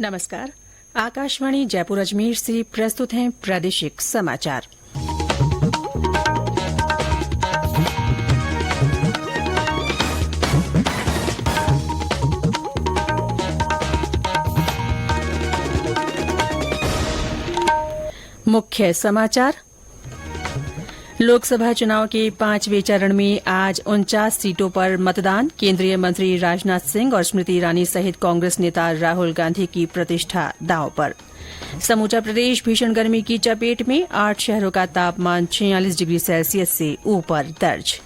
नमस्कार। आकाशवाणी जयपुर अजमेर से प्रस्तुत हैं प्रादेशिक समाचार। मुख्य समाचार। लोकसभा चुनाव के 5वें चरण में आज 49 सीटों पर मतदान। केंद्रीय मंत्री राजनाथ सिंह और स्मृति ईरानी सहित कांग्रेस नेता राहुल गांधी की प्रतिष्ठा दांव पर। समूचा प्रदेश भीषण गर्मी की चपेट में। 8 शहरों का तापमान 46 डिग्री सेल्सियस से ऊपर दर्ज।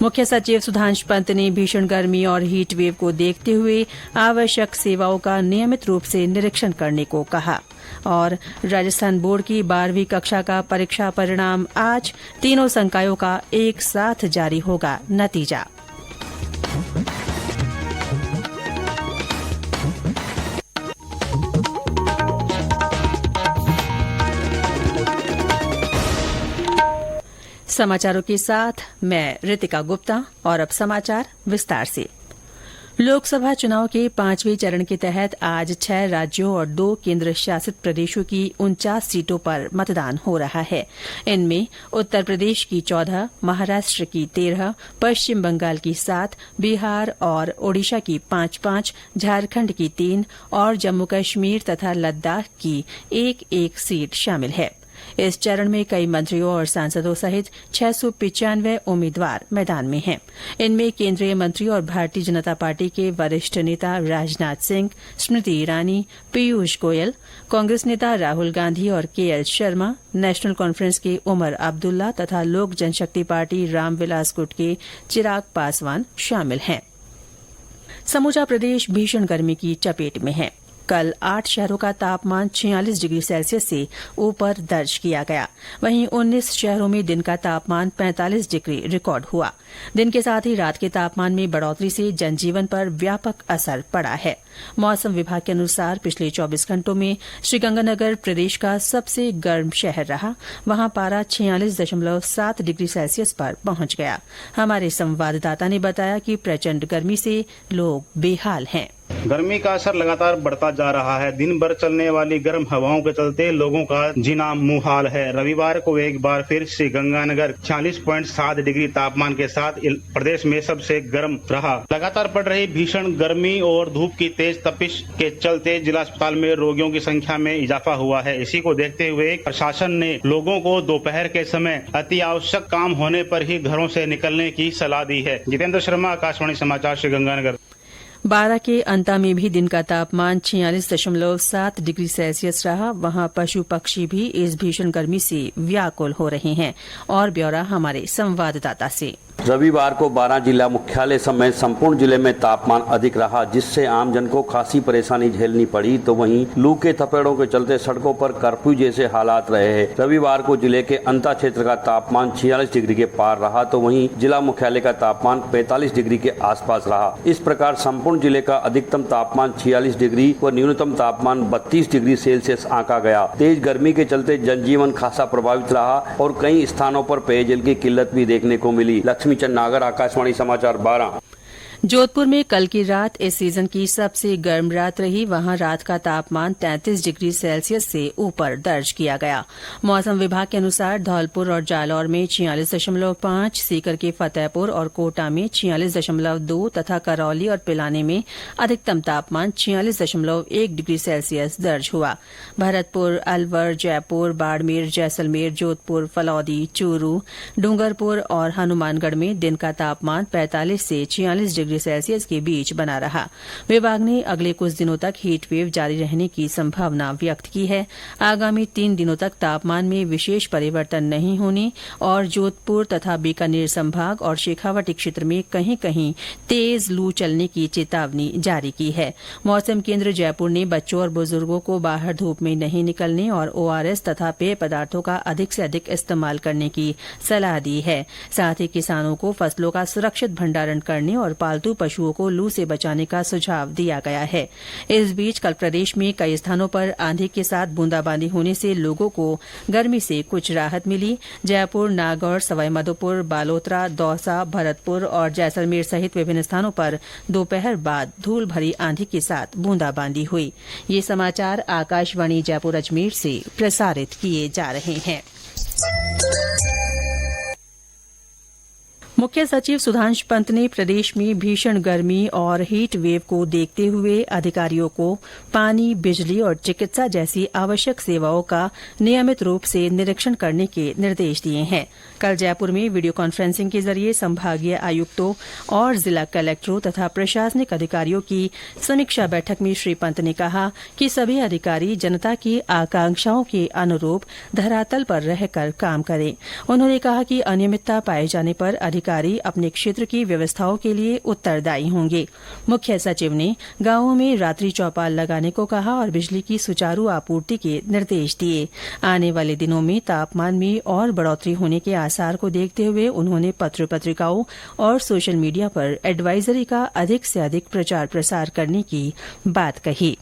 मुख्य सचिव सुधांशु पंत ने भीषण गर्मी और हीट वेव को देखते हुए आवश्यक सेवाओं का नियमित रूप से निरीक्षण करने को कहा। और राजस्थान बोर्ड की 12वीं कक्षा का परीक्षा परिणाम आज। तीनों संकायों का एक साथ जारी होगा नतीजा। समाचारों के साथ मैं रितिका गुप्ता और अब समाचार विस्तार से। लोकसभा चुनाव के 5वें चरण के तहत आज 6 राज्यों और 2 केंद्र शासित प्रदेशों की 49 सीटों पर मतदान हो रहा है। इनमें उत्तर प्रदेश की 14, महाराष्ट्र की 13, पश्चिम बंगाल की 7, बिहार और ओडिशा की 5-5, झारखंड की 3 और जम्मू कश्मीर तथा लद्दाख की 1-1 सीट शामिल है। इस चरण में कई मंत्रियों और सांसदों सहित 695 उम्मीदवार मैदान में हैं। इनमें केंद्रीय मंत्री और भारतीय जनता पार्टी के वरिष्ठ नेता राजनाथ सिंह, स्मृति ईरानी, पीयूष गोयल, कांग्रेस नेता राहुल गांधी और केएल शर्मा, नेशनल कॉन्फ्रेंस के उमर अब्दुल्ला तथा लोक जनशक्ति पार्टी रामविलास गुट के चिराग पासवान शामिल हैं। समूचा प्रदेश भीषण गर्मी की चपेट में है। कल 8 शहरों का तापमान 46 डिग्री सेल्सियस से ऊपर दर्ज किया गया। वहीं 19 शहरों में दिन का तापमान 45 डिग्री रिकॉर्ड हुआ। दिन के साथ ही रात के तापमान में बढ़ोतरी से जनजीवन पर व्यापक असर पड़ा है। मौसम विभाग के अनुसार पिछले 24 घंटों में श्रीगंगानगर प्रदेश का सबसे गर्म शहर रहा। वहां पारा 46.7 डिग्री सेल्सियस पर पहुंच गया। हमारे संवाददाता ने बताया कि प्रचंड गर्मी से लोग बेहाल हैं। गर्मी का असर लगातार बढ़ता जा रहा है। दिन भर चलने वाली गर्म हवाओं के चलते लोगों का जीना मुहाल है। रविवार को एक बार फिर श्रीगंगानगर 46.7 डिग्री तापमान के साथ प्रदेश में सबसे गर्म रहा। लगातार पड़ रही भीषण गर्मी और धूप की तेज तपिश के चलते जिला अस्पताल में रोगियों की संख्या में इजाफा हुआ है। इसी को देखते हुए प्रशासन ने लोगों को दोपहर के समय अति आवश्यक काम होने पर ही घरों से निकलने की सलाह दी है। जितेंद्र शर्मा, आकाशवाणी समाचार, श्रीगंगानगर। 12 के अंता में भी दिन का तापमान 46.7 डिग्री सेल्सियस रहा। वहां पशु पक्षी भी इस भीषण गर्मी से व्याकुल हो रहे हैं। और ब्यौरा हमारे संवाददाता से। रविवार को 12 जिला मुख्यालय समेत संपूर्ण जिले में तापमान अधिक रहा, जिससे आमजन को खासी परेशानी झेलनी पड़ी। तो वहीं लू के थपेड़ों के चलते सड़कों पर कर्फ्यू जैसे हालात रहे हैं। रविवार को जिले के अंता क्षेत्र का तापमान 46 डिग्री के पार रहा, तो वहीं जिला मुख्यालय का तापमान 45 डिग्री के आसपास रहा। इस प्रकार संपूर्ण जिले का अधिकतम तापमान 46 डिग्री व न्यूनतम तापमान 32 डिग्री सेल्सियस आंका गया। तेज गर्मी के चलते जनजीवन खासा प्रभावित रहा और कई स्थानों पर पेयजल की किल्लत भी देखने को मिली। नागर, आकाशवाणी समाचार 12। जोधपुर में कल की रात इस सीजन की सबसे गर्म रात रही। वहां रात का तापमान 33 डिग्री सेल्सियस से ऊपर दर्ज किया गया। मौसम विभाग के अनुसार धौलपुर और जालौर में 46.5, सीकर के फतेहपुर और कोटा में 46.2 तथा करौली और पिलानी में अधिकतम तापमान 46.1 डिग्री सेल्सियस दर्ज हुआ। भरतपुर, अलवर, जयपुर, बाड़मेर, जैसलमेर, जोधपुर, फलौदी, चूरू, डूंगरपुर और हनुमानगढ़ में दिन का तापमान 45 से 46 डिग्री सेल्सियस के बीच बना रहा। विभाग ने अगले कुछ दिनों तक हीट वेव जारी रहने की संभावना व्यक्त की है। आगामी 3 दिनों तक तापमान में विशेष परिवर्तन नहीं होने और जोधपुर तथा बीकानेर संभाग और शेखावाटी क्षेत्र में कहीं कहीं तेज लू चलने की चेतावनी जारी की है। मौसम केंद्र जयपुर ने बच्चों और बुजुर्गों को बाहर धूप में नहीं निकलने और ORS तथा पेय पदार्थों का अधिक से अधिक इस्तेमाल करने की सलाह दी है। साथ ही किसानों को फसलों का सुरक्षित भंडारण करने और पालतू पालतू पशुओं को लू से बचाने का सुझाव दिया गया है। इस बीच कल प्रदेश में कई स्थानों पर आंधी के साथ बूंदाबांदी होने से लोगों को गर्मी से कुछ राहत मिली। जयपुर, नागौर, सवाईमाधोपुर, बालोतरा, दौसा, भरतपुर और जैसलमेर सहित विभिन्न स्थानों पर दोपहर बाद धूल भरी आंधी के साथ बूंदाबांदी हुई। ये समाचार आकाशवाणी जयपुर अजमेर से प्रसारित किए जा रहे हैं। मुख्य सचिव सुधांशु पंत ने प्रदेश में भीषण गर्मी और हीट वेव को देखते हुए अधिकारियों को पानी, बिजली और चिकित्सा जैसी आवश्यक सेवाओं का नियमित रूप से निरीक्षण करने के निर्देश दिए हैं। कल जयपुर में वीडियो कॉन्फ्रेंसिंग के जरिए संभागीय आयुक्तों और जिला कलेक्टरों तथा प्रशासनिक अधिकारियों की समीक्षा बैठक में श्री पंत ने कहा कि सभी अधिकारी जनता की आकांक्षाओं के अनुरूप धरातल पर रहकर काम करें। उन्होंने कहा कि अनियमितता पाए जाने पर अधिकारी अपने क्षेत्र की व्यवस्थाओं के लिए उत्तरदायी होंगे। मुख्य सचिव ने गांवों में रात्रि चौपाल लगाने को कहा और बिजली की सुचारू आपूर्ति के निर्देश दिए। आने वाले दिनों में तापमान में और बढ़ोतरी होने के आसार को देखते हुए उन्होंने पत्र पत्रिकाओं और सोशल मीडिया पर एडवाइजरी का अधिक से अधिक प्रचार प्रसार करने की बात कही।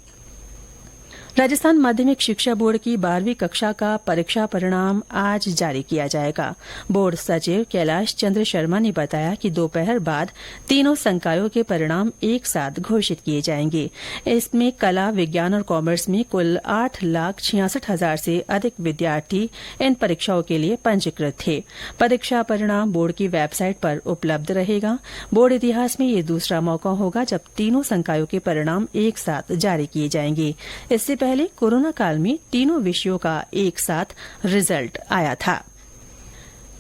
राजस्थान माध्यमिक शिक्षा बोर्ड की 12वीं कक्षा का परीक्षा परिणाम आज जारी किया जाएगा। बोर्ड सचिव कैलाश चंद्र शर्मा ने बताया कि दोपहर बाद तीनों संकायों के परिणाम एक साथ घोषित किए जाएंगे। इसमें कला, विज्ञान और कॉमर्स में कुल 8,66,000 से अधिक विद्यार्थी इन परीक्षाओं के लिए पंजीकृत थे। परीक्षा परिणाम बोर्ड की वेबसाइट पर उपलब्ध रहेगा। बोर्ड इतिहास में ये दूसरा मौका होगा जब तीनों संकायों के परिणाम एक साथ जारी किए जाएंगे। इससे पहले कोरोना काल में तीनों विषयों का एक साथ रिजल्ट आया था।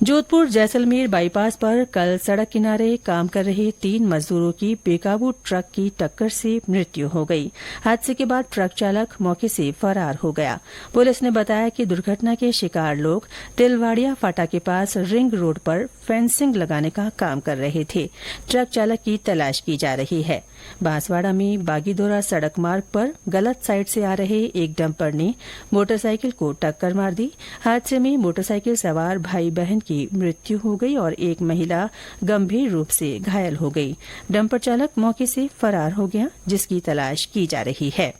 जोधपुर जैसलमेर बाईपास पर कल सड़क किनारे काम कर रहे 3 मजदूरों की बेकाबू ट्रक की टक्कर से मृत्यु हो गई। हादसे के बाद ट्रक चालक मौके से फरार हो गया। पुलिस ने बताया कि दुर्घटना के शिकार लोग तिलवाड़िया फाटा के पास रिंग रोड पर फेंसिंग लगाने का काम कर रहे थे। ट्रक चालक की तलाश की जा रही है। बांसवाड़ा में बागीदोरा सड़क मार्ग पर गलत साइड से आ रहे एक डंपर ने मोटरसाइकिल को टक्कर मार दी। हादसे में मोटरसाइकिल सवार भाई बहन की मृत्यु हो गई और एक महिला गंभीर रूप से घायल हो गई। डंपर चालक मौके से फरार हो गया, जिसकी तलाश की जा रही है।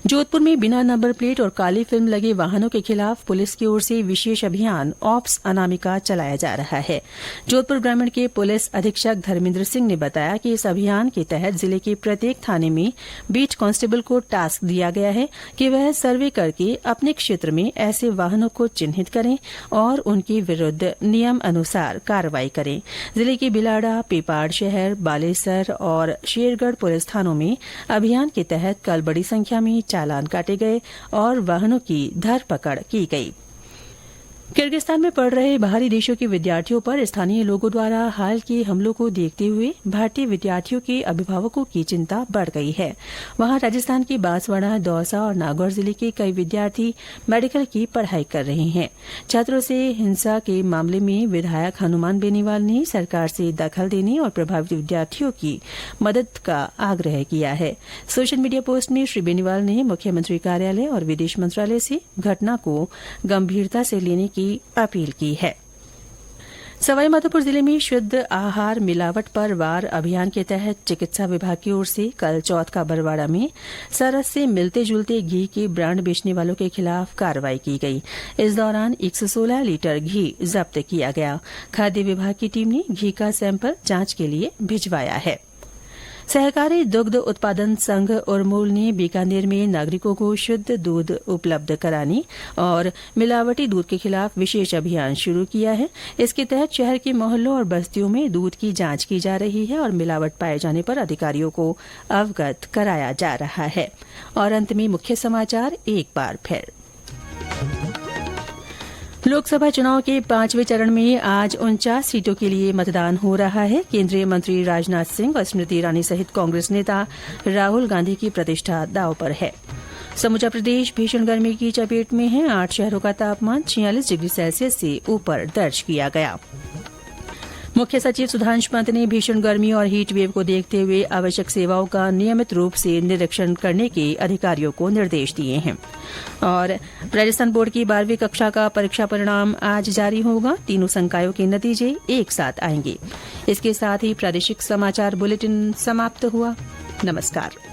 जोधपुर में बिना नंबर प्लेट और काली फिल्म लगे वाहनों के खिलाफ पुलिस की ओर से विशेष अभियान ऑप्स अनामिका चलाया जा रहा है। जोधपुर ग्रामीण के पुलिस अधीक्षक धर्मेंद्र सिंह ने बताया कि इस अभियान के तहत जिले के प्रत्येक थाने में बीट कांस्टेबल को टास्क दिया गया है कि वह सर्वे करके अपने क्षेत्र में ऐसे वाहनों को चिन्हित करें और उनके विरुद्ध नियम अनुसार कार्रवाई करें। जिले के बिलाड़ा, पेपाड़ शहर, बालेसर और शेरगढ़ पुलिस थानों में अभियान के तहत कल बड़ी संख्या में चालान काटे गए और वाहनों की धरपकड़ की गई। किर्गिस्तान में पढ़ रहे बाहरी देशों के विद्यार्थियों पर स्थानीय लोगों द्वारा हाल के हमलों को देखते हुए भारतीय विद्यार्थियों के अभिभावकों की चिंता बढ़ गई है। वहां राजस्थान के बांसवाड़ा, दौसा और नागौर जिले के कई विद्यार्थी मेडिकल की पढ़ाई कर रहे हैं। छात्रों से हिंसा के मामले में विधायक हनुमान बेनीवाल ने सरकार से दखल देने और प्रभावित विद्यार्थियों की मदद का आग्रह किया है। सोशल मीडिया पोस्ट में श्री बेनीवाल ने मुख्यमंत्री कार्यालय और विदेश मंत्रालय से घटना को गंभीरता से लेने की अपील की है। सवाईमाधोपुर जिले में शुद्ध आहार मिलावट पर वार अभियान के तहत चिकित्सा विभाग की ओर से कल चौथ का बरवाड़ा में सरस से मिलते जुलते घी के ब्रांड बेचने वालों के खिलाफ कार्रवाई की गई। इस दौरान 116 लीटर घी जब्त किया गया। खाद्य विभाग की टीम ने घी का सैंपल जांच के लिए भिजवाया है। सहकारी दुग्ध उत्पादन संघ उरमूल ने बीकानेर में नागरिकों को शुद्ध दूध उपलब्ध कराने और मिलावटी दूध के खिलाफ विशेष अभियान शुरू किया है। इसके तहत शहर के मोहल्लों और बस्तियों में दूध की जांच की जा रही है और मिलावट पाए जाने पर अधिकारियों को अवगत कराया जा रहा है। और अंत में मुख्य समाचार एक बार फिर। लोकसभा चुनाव के 5वें चरण में आज 49 सीटों के लिए मतदान हो रहा है। केंद्रीय मंत्री राजनाथ सिंह और स्मृति ईरानी सहित कांग्रेस नेता राहुल गांधी की प्रतिष्ठा दांव पर है। समूचा प्रदेश भीषण गर्मी की चपेट में है। 8 शहरों का तापमान 46 डिग्री सेल्सियस से ऊपर दर्ज किया गया। मुख्य सचिव सुधांशु पंत ने भीषण गर्मी और हीट वेव को देखते हुए आवश्यक सेवाओं का नियमित रूप से निरीक्षण करने के अधिकारियों को निर्देश दिए हैं। और राजस्थान बोर्ड की 12वीं कक्षा का परीक्षा परिणाम आज जारी होगा। तीनों संकायों के नतीजे एक साथ आएंगे। इसके साथ ही प्रादेशिक समाचार बुलेटिन समाप्त हुआ। नमस्कार।